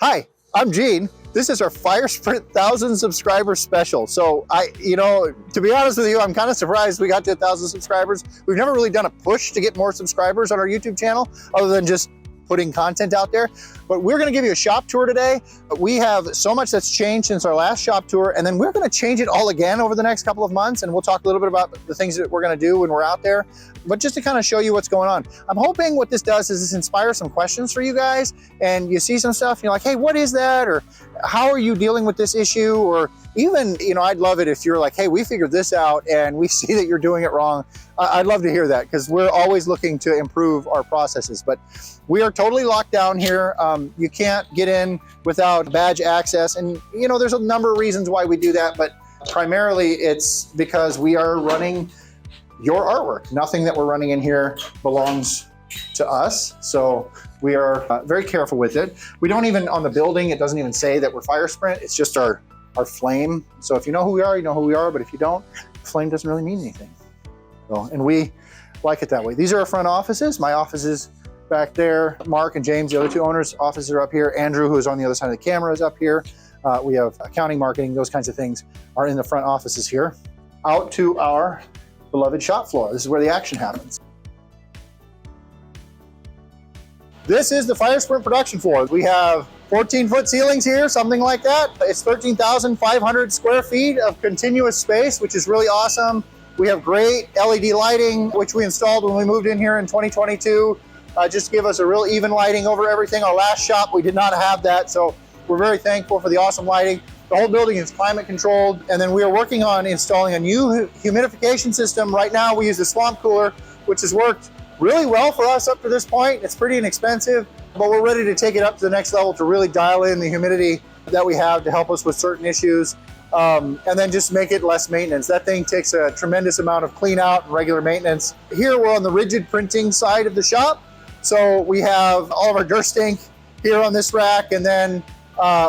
Hi, I'm Gene. This is our Fire Sprint 1,000 subscriber special. So to be honest with you, I'm kind of surprised we got to 1,000 subscribers. We've never really done a push to get more subscribers on our YouTube channel other than just putting content out there. But we're gonna give you a shop tour today. We have so much that's changed since our last shop tour, and then we're gonna change it all again over the next couple of months, and we'll talk a little bit about the things that we're gonna do when we're out there. But just to kind of show you what's going on. I'm hoping what this does is this inspires some questions for you guys, and you see some stuff, you're like, hey, what is that? Or how are you dealing with this issue? Or even, I'd love it if you're like, hey, we figured this out and we see that you're doing it wrong. I'd love to hear that, because we're always looking to improve our processes. But we are totally locked down here. You can't get in without badge access. And there's a number of reasons why we do that, but primarily it's because we are running your artwork. Nothing that we're running in here belongs to us. So we are very careful with it. We don't even, on the building, it doesn't even say that we're Fire Sprint. It's just our flame. So if you know who we are, you know who we are. But if you don't, flame doesn't really mean anything. So, and we like it that way. These are our front offices. My office is back there. Mark and James, the other two owners' offices are up here. Andrew, who's on the other side of the camera, is up here. We have accounting, marketing, those kinds of things are in the front offices here. Out to our beloved shop floor. This is where the action happens. This is the Fire Sprint production floor. We have 14-foot ceilings here, something like that. It's 13,500 square feet of continuous space, which is really awesome. We have great LED lighting, which we installed when we moved in here in 2022. Just to give us a real even lighting over everything. Our last shop, we did not have that, so we're very thankful for the awesome lighting. The whole building is climate controlled, and then we are working on installing a new humidification system. Right now, we use the swamp cooler, which has worked really well for us up to this point. It's pretty inexpensive, but we're ready to take it up to the next level to really dial in the humidity that we have to help us with certain issues. And then just make it less maintenance. That thing takes a tremendous amount of clean out and regular maintenance. Here we're on the rigid printing side of the shop. So we have all of our Durst ink here on this rack, and then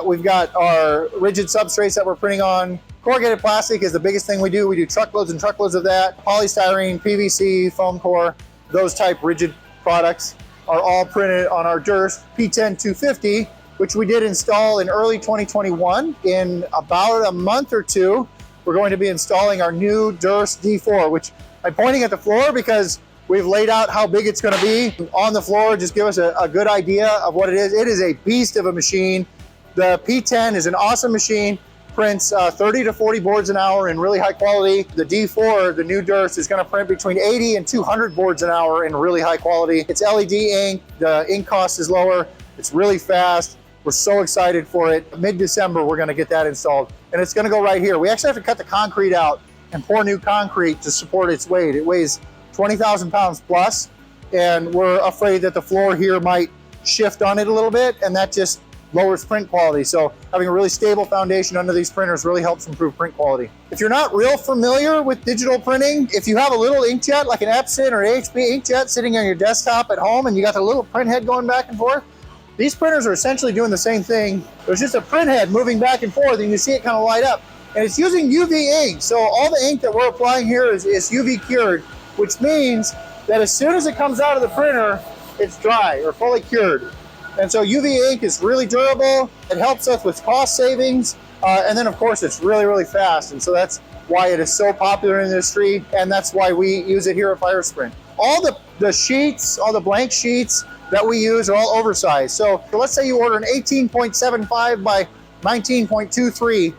we've got our rigid substrates that we're printing on. Corrugated plastic is the biggest thing we do. We do truckloads and truckloads of that. Polystyrene, PVC, foam core, those type rigid products are all printed on our Durst P10 250, which we did install in early 2021. In about a month or two, we're going to be installing our new Durst D4, which I'm pointing at the floor because we've laid out how big it's gonna be on the floor. Just give us a good idea of what it is. It is a beast of a machine. The P10 is an awesome machine, prints 30 to 40 boards an hour in really high quality. The D4, the new Durst, is gonna print between 80 and 200 boards an hour in really high quality. It's LED ink, the ink cost is lower, it's really fast. We're so excited for it. Mid-December, we're gonna get that installed, and it's gonna go right here. We actually have to cut the concrete out and pour new concrete to support its weight. It weighs 20,000 pounds plus, and we're afraid that the floor here might shift on it a little bit, and that just lowers print quality. So having a really stable foundation under these printers really helps improve print quality. If you're not real familiar with digital printing, if you have a little inkjet like an Epson or HP inkjet sitting on your desktop at home and you got the little print head going back and forth, these printers are essentially doing the same thing. There's just a print head moving back and forth, and you see it kind of light up. And it's using UV ink. So all the ink that we're applying here is UV cured, which means that as soon as it comes out of the printer, it's dry or fully cured. And so UV ink is really durable. It helps us with cost savings. And then of course, it's really, really fast. And so that's why it is so popular in the industry. And that's why we use it here at Fire Sprint. All the sheets, all the blank sheets that we use are all oversized. So let's say you order an 18.75 by 19.23.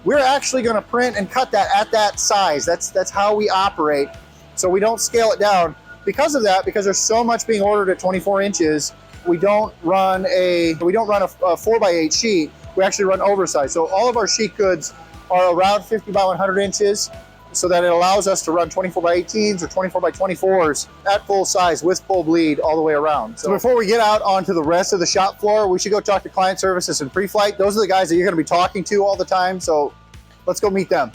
We're actually gonna print and cut that at that size. That's how we operate. So we don't scale it down. Because of that, because there's so much being ordered at 24 inches, we don't run a 4x8 sheet. We actually run oversized. So all of our sheet goods are around 50 by 100 inches, so that it allows us to run 24 by 18s or 24 by 24s at full size with full bleed all the way around. So before we get out onto the rest of the shop floor, we should go talk to client services and pre-flight. Those are the guys that you're gonna be talking to all the time. So let's go meet them.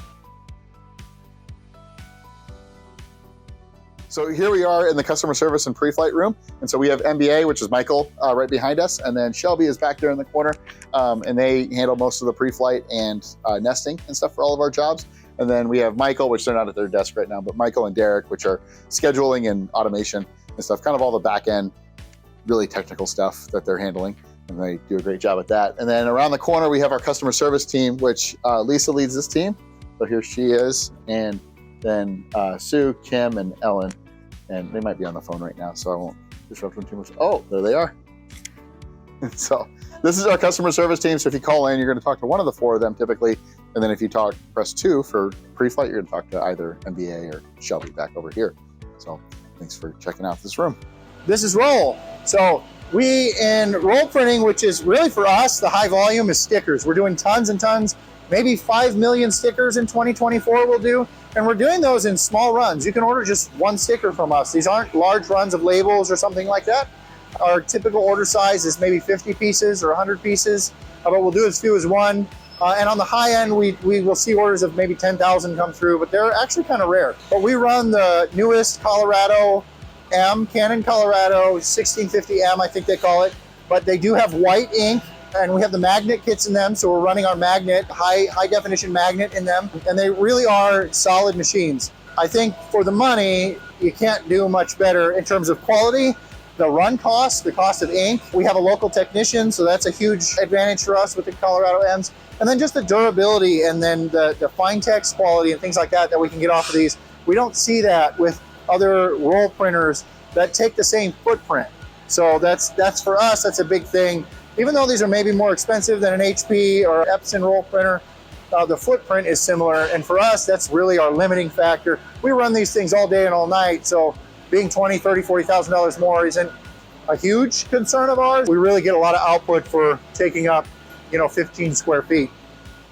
So here we are in the customer service and pre-flight room. And so we have MBA, which is Michael right behind us. And then Shelby is back there in the corner. And they handle most of the pre-flight and nesting and stuff for all of our jobs. And then we have Michael, which they're not at their desk right now, but Michael and Derek, which are scheduling and automation and stuff, kind of all the back end, really technical stuff that they're handling. and they do a great job at that. And then around the corner, we have our customer service team, which Lisa leads this team. So here she is, and then Sue, Kim, and Ellen, and they might be on the phone right now, so I won't disrupt them too much. Oh, there they are. So this is our customer service team. So if you call in, you're going to talk to one of the 4 of them typically. And then if you press 2 for pre-flight, you're going to talk to either MBA or Shelby back over here. So thanks for checking out this room. This is roll. So we in roll printing, which is really for us, the high volume is stickers. We're doing tons and tons, maybe 5 million stickers in 2024 we'll do. And we're doing those in small runs. You can order just 1 sticker from us. These aren't large runs of labels or something like that. Our typical order size is maybe 50 pieces or 100 pieces, but we'll do as few as 1. And on the high end, we will see orders of maybe 10,000 come through, but they're actually kind of rare. But we run the newest Colorado M, Canon Colorado 1650M, I think they call it. But they do have white ink, and we have the magnet kits in them, so we're running our magnet, high definition magnet in them, and they really are solid machines. I think for the money, you can't do much better in terms of quality. The run cost, the cost of ink. We have a local technician, so that's a huge advantage for us with the Colorado M's. And then just the durability and then the fine text quality and things like that we can get off of these. We don't see that with other roll printers that take the same footprint. So that's for us, that's a big thing. Even though these are maybe more expensive than an HP or Epson roll printer, the footprint is similar. And for us, that's really our limiting factor. We run these things all day and all night, so being $20,000, $30,000, $40,000 more isn't a huge concern of ours. We really get a lot of output for taking up, 15 square feet.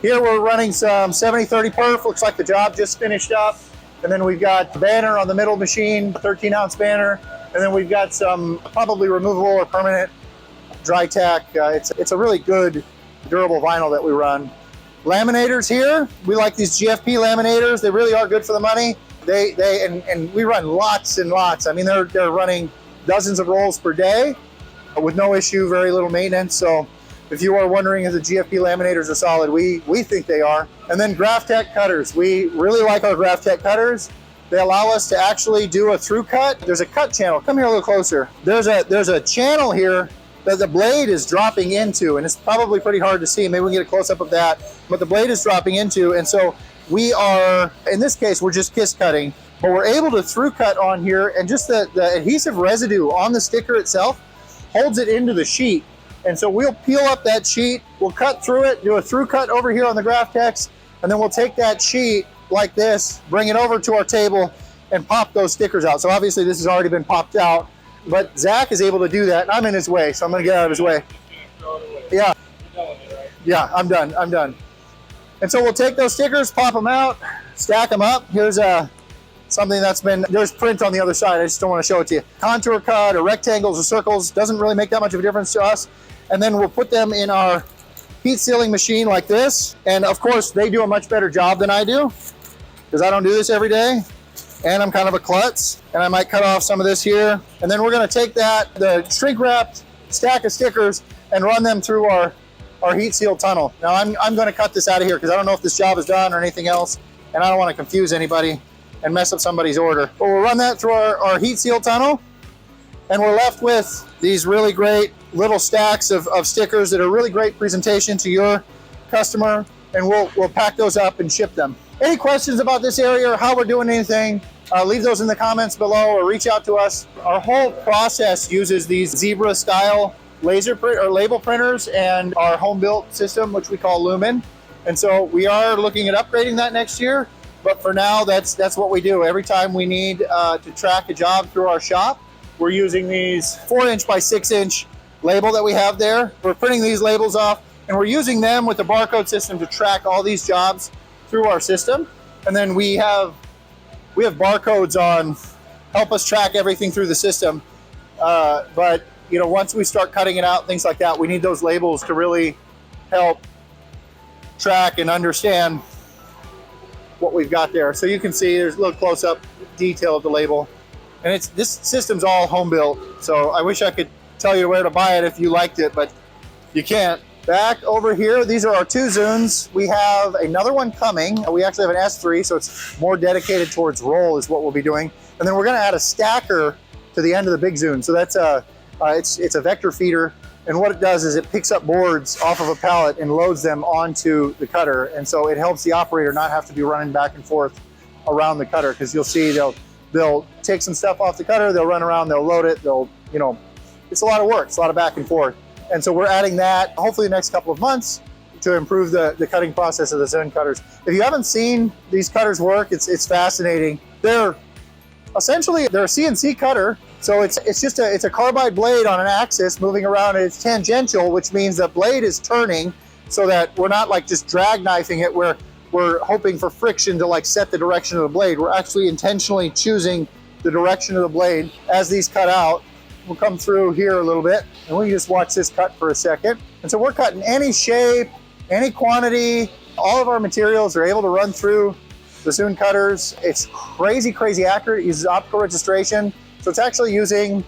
Here we're running some 70-30 perf. Looks like the job just finished up. And then we've got the banner on the middle machine, 13-ounce banner. And then we've got some probably removable or permanent dry tack. It's a really good, durable vinyl that we run. Laminators here, we like these GFP laminators. They really are good for the money. And we run lots and lots. I mean, they're running dozens of rolls per day with no issue, very little maintenance. So if you are wondering if the GFP laminators are solid, we think they are. And then GraphTech cutters. We really like our GraphTech cutters. They allow us to actually do a through cut. There's a cut channel. Come here a little closer. There's a channel here that the blade is dropping into, and it's probably pretty hard to see. Maybe we can get a close up of that, but the blade is dropping into, and so we are, in this case, we're just kiss cutting, but we're able to through cut on here, and just the adhesive residue on the sticker itself holds it into the sheet. And so we'll peel up that sheet, we'll cut through it, do a through cut over here on the GraphTechs, and then we'll take that sheet like this, bring it over to our table, and pop those stickers out. So obviously this has already been popped out, but Zach is able to do that, and I'm in his way, so I'm gonna get out of his way. Yeah, yeah, I'm done. And so we'll take those stickers, pop them out, stack them up. Here's something there's print on the other side. I just don't want to show it to you. Contour cut or rectangles or circles, doesn't really make that much of a difference to us. And then we'll put them in our heat sealing machine like this. And of course, they do a much better job than I do, because I don't do this every day. And I'm kind of a klutz, and I might cut off some of this here. And then we're gonna take the shrink wrapped stack of stickers and run them through our heat seal tunnel. Now I'm gonna cut this out of here because I don't know if this job is done or anything else, and I don't wanna confuse anybody and mess up somebody's order. But we'll run that through our heat seal tunnel, and we're left with these really great little stacks of stickers that are really great presentation to your customer, and we'll pack those up and ship them. Any questions about this area or how we're doing anything, leave those in the comments below or reach out to us. Our whole process uses these Zebra style laser print or label printers and our home built system, which we call Lumen. And so we are looking at upgrading that next year. But for now, that's what we do. Every time we need to track a job through our shop, we're using these 4-inch by 6-inch label that we have there. We're printing these labels off, and we're using them with the barcode system to track all these jobs through our system. And then we have barcodes on, help us track everything through the system. But once we start cutting it out, things like that, we need those labels to really help track and understand what we've got there. So you can see there's a little close-up detail of the label, and this system's all home built. So I wish I could tell you where to buy it if you liked it, but you can't. Back over here, these are our 2 Zunds. We have another one coming. We actually have an S3, so it's more dedicated towards roll is what we'll be doing. And then we're gonna add a stacker to the end of the big Zund. So that's it's a vector feeder And what it does is it picks up boards off of a pallet and loads them onto the cutter. And so it helps the operator not have to be running back and forth around the cutter, because you'll see they'll take some stuff off the cutter, they'll run around, they'll load it, they'll, you know, it's a lot of work, it's a lot of back and forth. And so we're adding that hopefully the next couple of months to improve the cutting process of the Zund cutters. If you haven't seen these cutters work, it's fascinating. They're a CNC cutter. So it's a carbide blade on an axis moving around, and it's tangential, which means the blade is turning so that we're not like just drag knifing it where we're hoping for friction to like set the direction of the blade. We're actually intentionally choosing the direction of the blade as these cut out. We'll come through here a little bit and we can just watch this cut for a second. And so we're cutting any shape, any quantity. All of our materials are able to run through the Zund cutters. It's crazy, crazy accurate. It uses optical registration. So it's actually using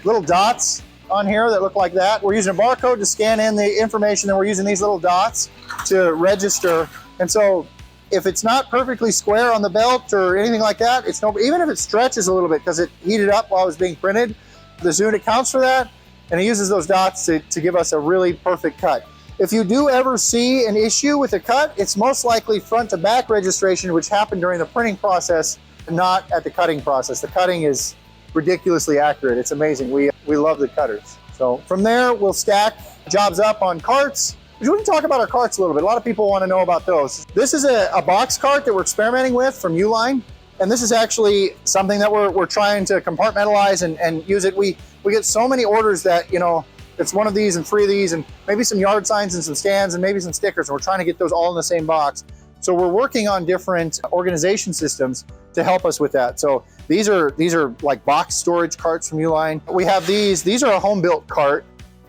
little dots on here that look like that. We're using a barcode to scan in the information, then we're using these little dots to register. And so if it's not perfectly square on the belt or anything like that, it's no, even if it stretches a little bit because it heated up while it was being printed, the Zund accounts for that, and it uses those dots to give us a really perfect cut. If you do ever see an issue with a cut, it's most likely front to back registration, which happened during the printing process, not at the cutting process. The cutting is ridiculously accurate. It's amazing. We love the cutters. So from there, we'll stack jobs up on carts. We can talk about our carts a little bit. A lot of people want to know about those. This is a box cart that we're experimenting with from Uline. And this is actually something that we're trying to compartmentalize and use it. We get so many orders that, you know, it's one of these and 3 of these and maybe some yard signs and some stands and maybe some stickers. And we're trying to get those all in the same box. So we're working on different organization systems to help us with that. So these are like box storage carts from Uline. We have these are a home built cart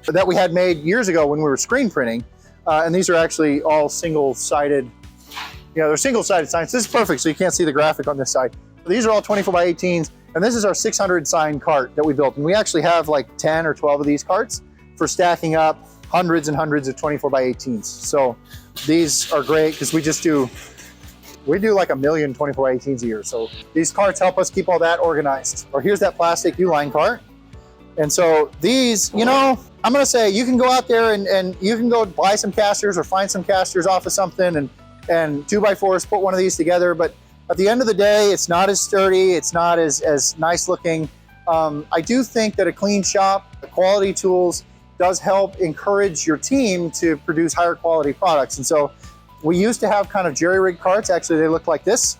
that we had made years ago when we were screen printing. And these are actually all single-sided. Yeah, they're single-sided signs. This is perfect, so you can't see the graphic on this side. These are all 24 by 18s, and this is our 600 sign cart that we built. And we actually have like 10 or 12 of these carts for stacking up hundreds and hundreds of 24 by 18s. So these are great because we do like 1 million 24 by 18s a year. So these carts help us keep all that organized. Or here's that plastic Uline cart. And so these, you know, I'm gonna say you can go out there and you can go buy some casters or find some casters off of something and 2x4s, put one of these together. But at the end of the day, it's not as sturdy, it's not as nice looking. I do think that a clean shop, quality tools, does help encourage your team to produce higher quality products. And so we used to have kind of jerry-rigged carts. Actually, they look like this,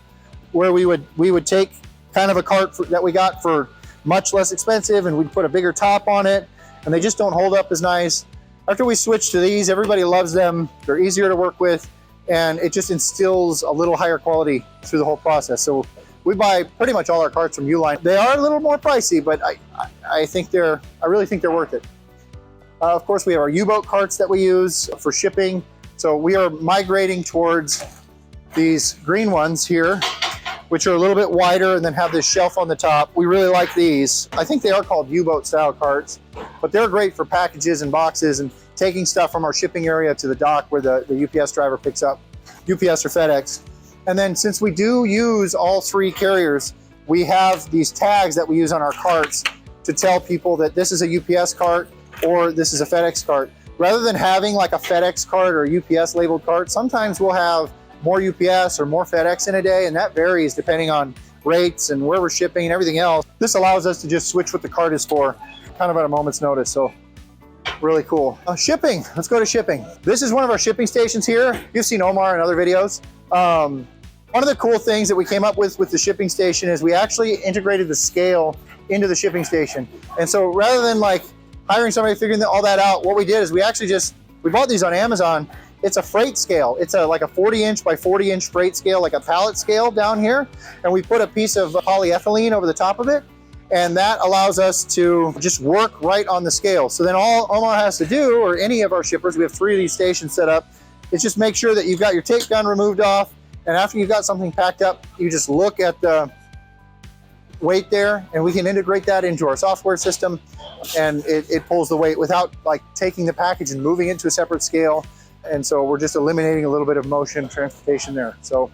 where we would take kind of a cart that we got for much less expensive and we'd put a bigger top on it, and they just don't hold up as nice. After we switched to these, everybody loves them. They're easier to work with, and it just instills a little higher quality through the whole process. So we buy pretty much all our carts from Uline. They are a little more pricey, but I really think they're worth it. Of course, we have our U-boat carts that we use for shipping. So we are migrating towards these green ones here, which are a little bit wider and then have this shelf on the top. We really like these. I think they are called U-boat style carts, but they're great for packages and boxes and taking stuff from our shipping area to the dock where the UPS driver picks up, UPS or FedEx. And then since we do use all 3 carriers, we have these tags that we use on our carts to tell people that this is a UPS cart or this is a FedEx cart. Rather than having like a FedEx cart or a UPS labeled cart, sometimes we'll have more UPS or more FedEx in a day, and that varies depending on rates and where we're shipping and everything else. This allows us to just switch what the cart is for, kind of at a moment's notice, so really cool. Shipping, let's go to shipping. This is one of our shipping stations here. You've seen Omar in other videos. One of the cool things that we came up with the shipping station is we actually integrated the scale into the shipping station. And so rather than like hiring somebody figuring all that out, what we did is we bought these on Amazon. It's a freight scale. It's like a 40-inch by 40-inch freight scale, like a pallet scale down here. And we put a piece of polyethylene over the top of it. And that allows us to just work right on the scale. So then all Omar has to do, or any of our shippers, we have 3 of these stations set up, is just make sure that you've got your tape gun removed off. And after you've got something packed up, you just look at the weight there, and we can integrate that into our software system, and it pulls the weight without like taking the package and moving it to a separate scale. And so we're just eliminating a little bit of motion transportation there. So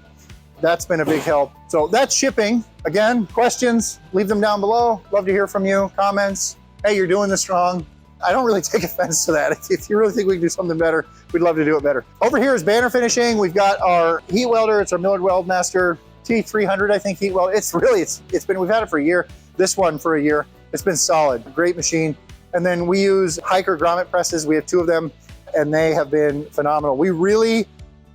that's been a big help. So that's shipping. Again, questions, leave them down below. Love to hear from you. Comments. Hey, you're doing this wrong. I don't really take offense to that. If you really think we can do something better, we'd love to do it better. Over here is banner finishing. We've got our heat welder. It's our Millard Weldmaster T300, I think, heat weld. It's been, we've had it for a year. This one for a year. It's been solid, great machine. And then we use Hiker grommet presses. We have 2 of them, and they have been phenomenal. We really,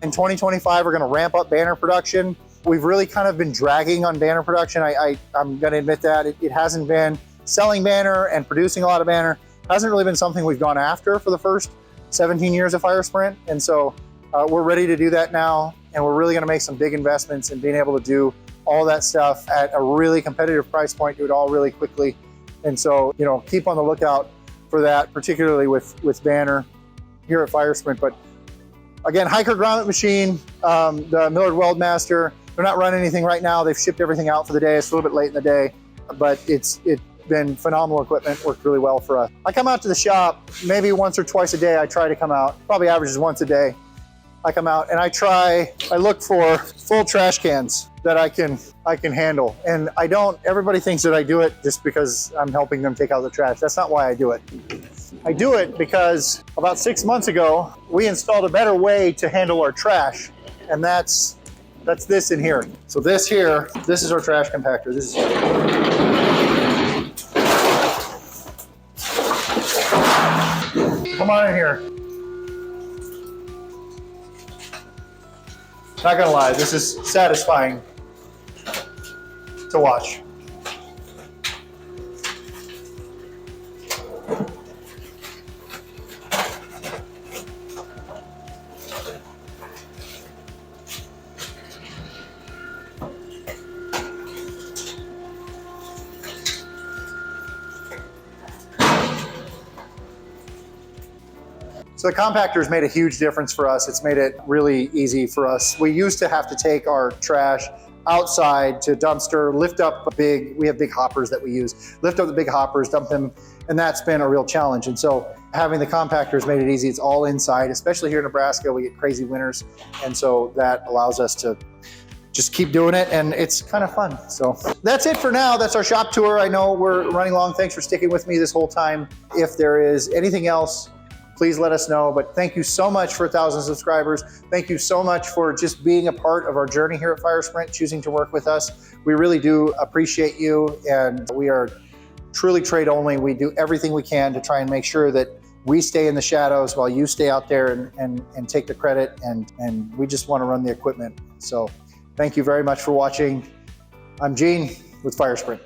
in 2025, we're gonna ramp up banner production. We've really kind of been dragging on banner production. I'm gonna admit that. It hasn't been selling banner and producing a lot of banner. Hasn't really been something we've gone after for the first 17 years of Fire Sprint. And so we're ready to do that now. And we're really gonna make some big investments in being able to do all that stuff at a really competitive price point, do it all really quickly. And so, you know, keep on the lookout for that, particularly with banner here at Fire Sprint. But again, Hiker grommet machine, the Millard Weldmaster. They're not running anything right now. They've shipped everything out for the day. It's a little bit late in the day, but it's been phenomenal equipment, worked really well for us. I come out to the shop maybe once or twice a day. I try to come out, probably averages once a day. I come out and I look for full trash cans that I can handle. And everybody thinks that I do it just because I'm helping them take out the trash. That's not why I do it. I do it because about 6 months ago, we installed a better way to handle our trash. And that's this in here. So this is our trash compactor. This is come on in here. Not gonna lie, this is satisfying to watch. So the compactor's made a huge difference for us. It's made it really easy for us. We used to have to take our trash outside to dumpster, we have big hoppers that we use, lift up the big hoppers, dump them, and that's been a real challenge. And so having the compactors made it easy. It's all inside, especially here in Nebraska, we get crazy winters. And so that allows us to just keep doing it, and it's kind of fun. So that's it for now. That's our shop tour. I know we're running long. Thanks for sticking with me this whole time. If there is anything else, please let us know. But thank you so much for 1,000 subscribers. Thank you so much for just being a part of our journey here at Fire Sprint, choosing to work with us. We really do appreciate you, and we are truly trade only. We do everything we can to try and make sure that we stay in the shadows while you stay out there and take the credit, and we just want to run the equipment. So thank you very much for watching. I'm Gene with Fire Sprint.